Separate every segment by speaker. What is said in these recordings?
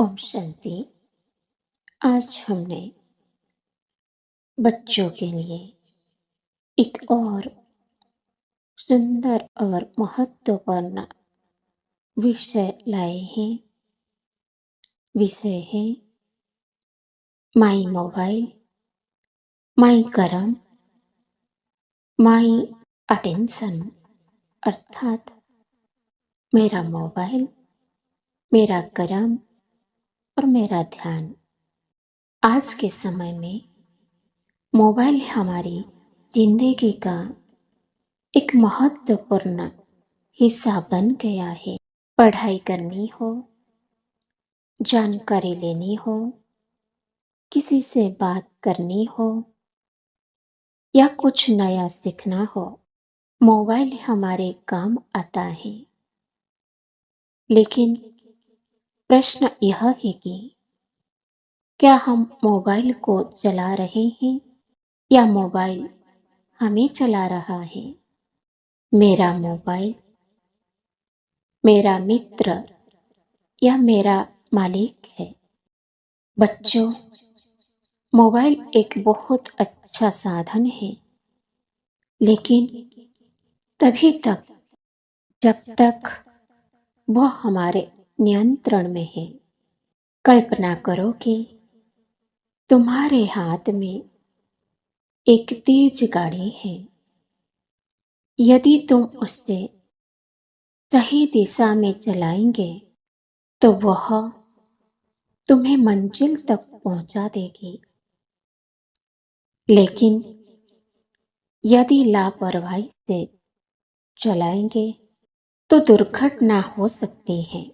Speaker 1: ओम शांति। आज हमने बच्चों के लिए एक और सुंदर और महत्वपूर्ण विषय लाए हैं। विषय है माई मोबाइल, माई कर्म, माई अटेंशन, अर्थात मेरा मोबाइल, मेरा कर्म और मेरा ध्यान। आज के समय में मोबाइल हमारी जिंदगी का एक महत्वपूर्ण हिस्सा बन गया है। पढ़ाई करनी हो, जानकारी लेनी हो, किसी से बात करनी हो या कुछ नया सीखना हो, मोबाइल हमारे काम आता है। लेकिन प्रश्न यह है कि क्या हम मोबाइल को चला रहे हैं या मोबाइल हमें चला रहा है? मेरा मोबाइल मेरा मित्र या मेरा मालिक है? बच्चों, मोबाइल एक बहुत अच्छा साधन है, लेकिन तभी तक जब तक वह हमारे नियंत्रण में है। कल्पना करो कि तुम्हारे हाथ में एक तेज गाड़ी है। यदि तुम उससे सही दिशा में चलाएंगे तो वह तुम्हें मंजिल तक पहुंचा देगी। लेकिन यदि लापरवाही से चलाएंगे तो दुर्घटना हो सकती है।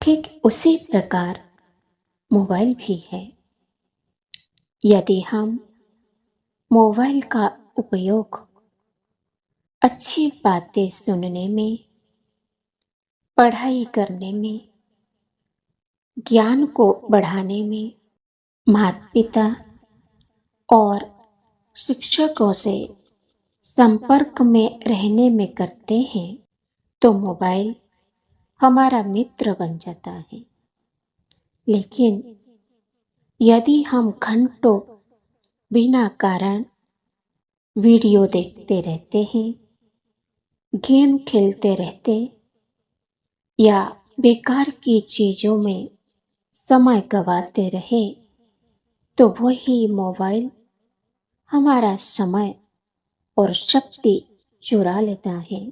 Speaker 1: ठीक उसी प्रकार मोबाइल भी है। यदि हम मोबाइल का उपयोग अच्छी बातें सुनने में, पढ़ाई करने में, ज्ञान को बढ़ाने में, माता पिता और शिक्षकों से संपर्क में रहने में करते हैं तो मोबाइल हमारा मित्र बन जाता है। लेकिन यदि हम घंटों बिना कारण वीडियो देखते रहते हैं, गेम खेलते रहते या बेकार की चीजों में समय गंवाते रहे तो वही मोबाइल हमारा समय और शक्ति चुरा लेता है।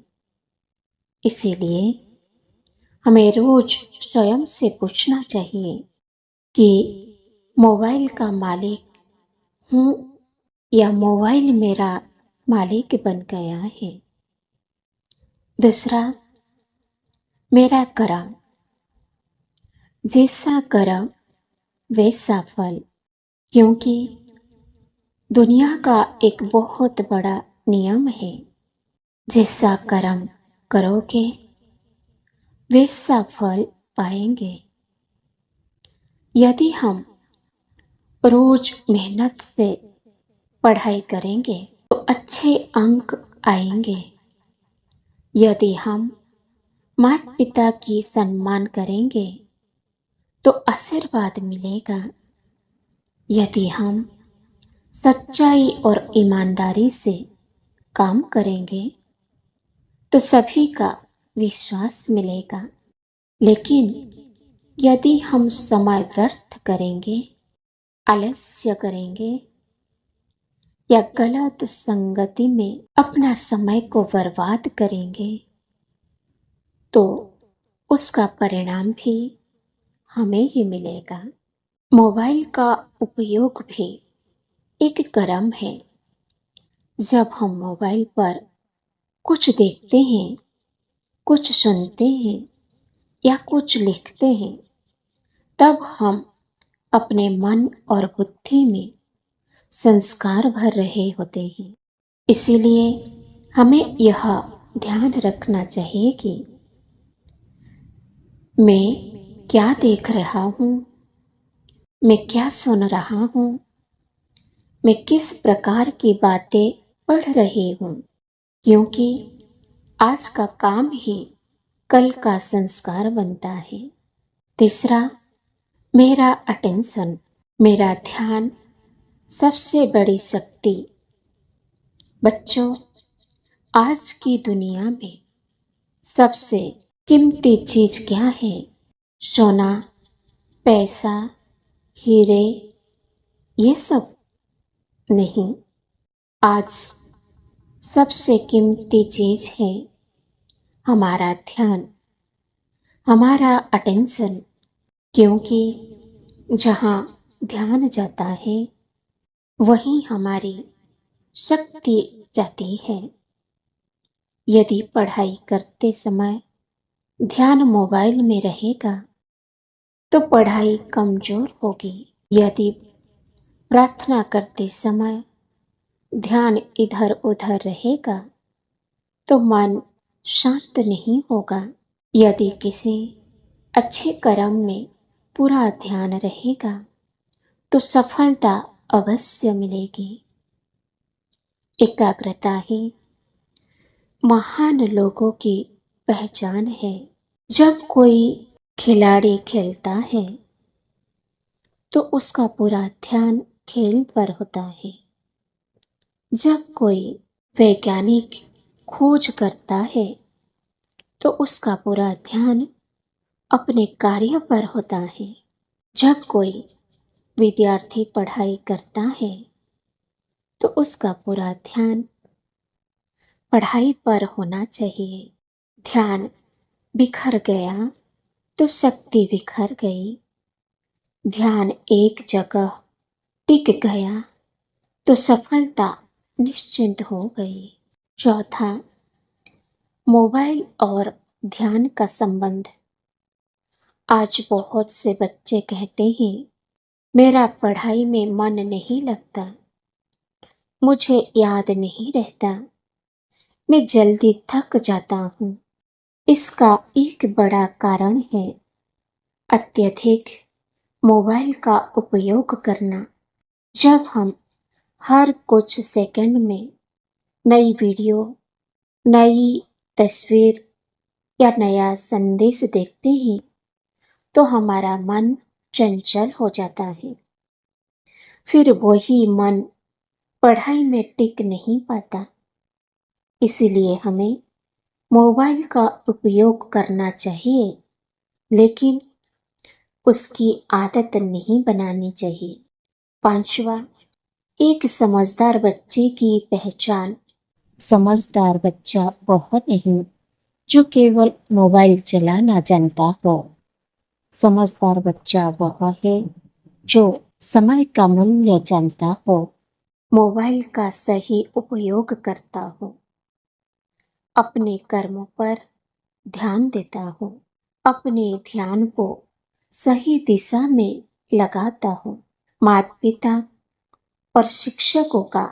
Speaker 1: इसीलिए हमें रोज स्वयं से पूछना चाहिए कि मोबाइल का मालिक हूँ या मोबाइल मेरा मालिक बन गया है। दूसरा, मेरा कर्म। जैसा कर्म वैसा फल, क्योंकि दुनिया का एक बहुत बड़ा नियम है, जैसा कर्म करोगे वैसा फल पाएंगे। यदि हम रोज मेहनत से पढ़ाई करेंगे तो अच्छे अंक आएंगे। यदि हम माता पिता की सम्मान करेंगे तो आशीर्वाद मिलेगा। यदि हम सच्चाई और ईमानदारी से काम करेंगे तो सभी का विश्वास मिलेगा। लेकिन यदि हम समय व्यर्थ करेंगे, आलस्य करेंगे या गलत संगति में अपना समय को बर्बाद करेंगे तो उसका परिणाम भी हमें ही मिलेगा। मोबाइल का उपयोग भी एक कर्म है। जब हम मोबाइल पर कुछ देखते हैं, कुछ सुनते हैं या कुछ लिखते हैं, तब हम अपने मन और बुद्धि में संस्कार भर रहे होते हैं। इसीलिए हमें यह ध्यान रखना चाहिए कि मैं क्या देख रहा हूँ, मैं क्या सुन रहा हूँ, मैं किस प्रकार की बातें पढ़ रही हूँ, क्योंकि आज का काम ही कल का संस्कार बनता है। तीसरा, मेरा अटेंशन, मेरा ध्यान सबसे बड़ी शक्ति। बच्चों, आज की दुनिया में सबसे कीमती चीज क्या है? सोना, पैसा, हीरे, ये सब नहीं। आज सबसे कीमती चीज है हमारा ध्यान, हमारा अटेंशन। क्योंकि जहाँ ध्यान जाता है वहीं हमारी शक्ति जाती है। यदि पढ़ाई करते समय ध्यान मोबाइल में रहेगा तो पढ़ाई कमजोर होगी। यदि प्रार्थना करते समय ध्यान इधर उधर रहेगा तो मन शांत नहीं होगा। यदि किसी अच्छे कर्म में पूरा ध्यान रहेगा तो सफलता अवश्य मिलेगी। एकाग्रता ही महान लोगों की पहचान है। जब कोई खिलाड़ी खेलता है तो उसका पूरा ध्यान खेल पर होता है। जब कोई वैज्ञानिक खोज करता है तो उसका पूरा ध्यान अपने कार्य पर होता है। जब कोई विद्यार्थी पढ़ाई करता है तो उसका पूरा ध्यान पढ़ाई पर होना चाहिए। ध्यान बिखर गया तो शक्ति बिखर गई। ध्यान एक जगह टिक गया तो सफलता निश्चिंत हो गई। चौथा, मोबाइल और ध्यान का संबंध। आज बहुत से बच्चे कहते हैं, मेरा पढ़ाई में मन नहीं लगता, मुझे याद नहीं रहता, मैं जल्दी थक जाता हूँ। इसका एक बड़ा कारण है अत्यधिक मोबाइल का उपयोग करना। जब हम हर कुछ सेकंड में नई वीडियो, नई तस्वीर या नया संदेश देखते हैं तो हमारा मन चंचल हो जाता है। फिर वही मन पढ़ाई में टिक नहीं पाता। इसीलिए हमें मोबाइल का उपयोग करना चाहिए, लेकिन उसकी आदत नहीं बनानी चाहिए। पांचवा, एक समझदार बच्चे की पहचान। समझदार बच्चा वह नहीं जो केवल मोबाइल चलाना जानता हो। समझदार बच्चा वह है जो समय का मूल्य जानता हो, मोबाइल का सही उपयोग करता हो, अपने कर्मों पर ध्यान देता हो, अपने ध्यान को सही दिशा में लगाता हो, माता पिता और शिक्षकों का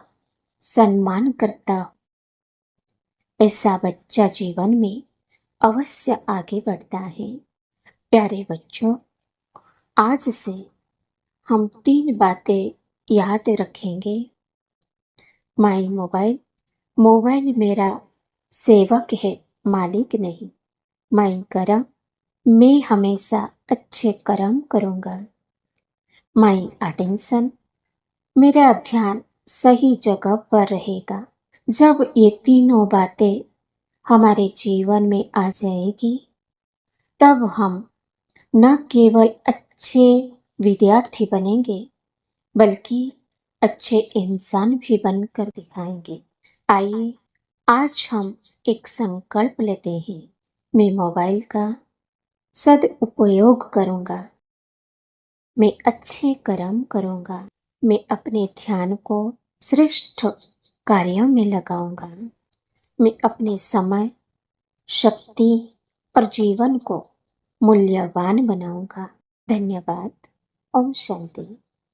Speaker 1: सम्मान करता हो। ऐसा बच्चा जीवन में अवश्य आगे बढ़ता है। प्यारे बच्चों, आज से हम 3 बातें याद रखेंगे। माई मोबाइल, मोबाइल मेरा सेवक है, मालिक नहीं। माई कर्म, मैं हमेशा अच्छे कर्म करूंगा। माई अटेंशन, मेरा ध्यान सही जगह पर रहेगा। जब ये तीनों बातें हमारे जीवन में आ जाएगी तब हम न केवल अच्छे विद्यार्थी बनेंगे बल्कि अच्छे इंसान भी बनकर दिखाएंगे। आइए आज हम एक संकल्प लेते हैं, मैं मोबाइल का सदुपयोग करूंगा, मैं अच्छे कर्म करूंगा, मैं अपने ध्यान को श्रेष्ठ कार्यों में लगाऊंगा, मैं अपने समय, शक्ति और जीवन को मूल्यवान बनाऊंगा। धन्यवाद। ओम शांति।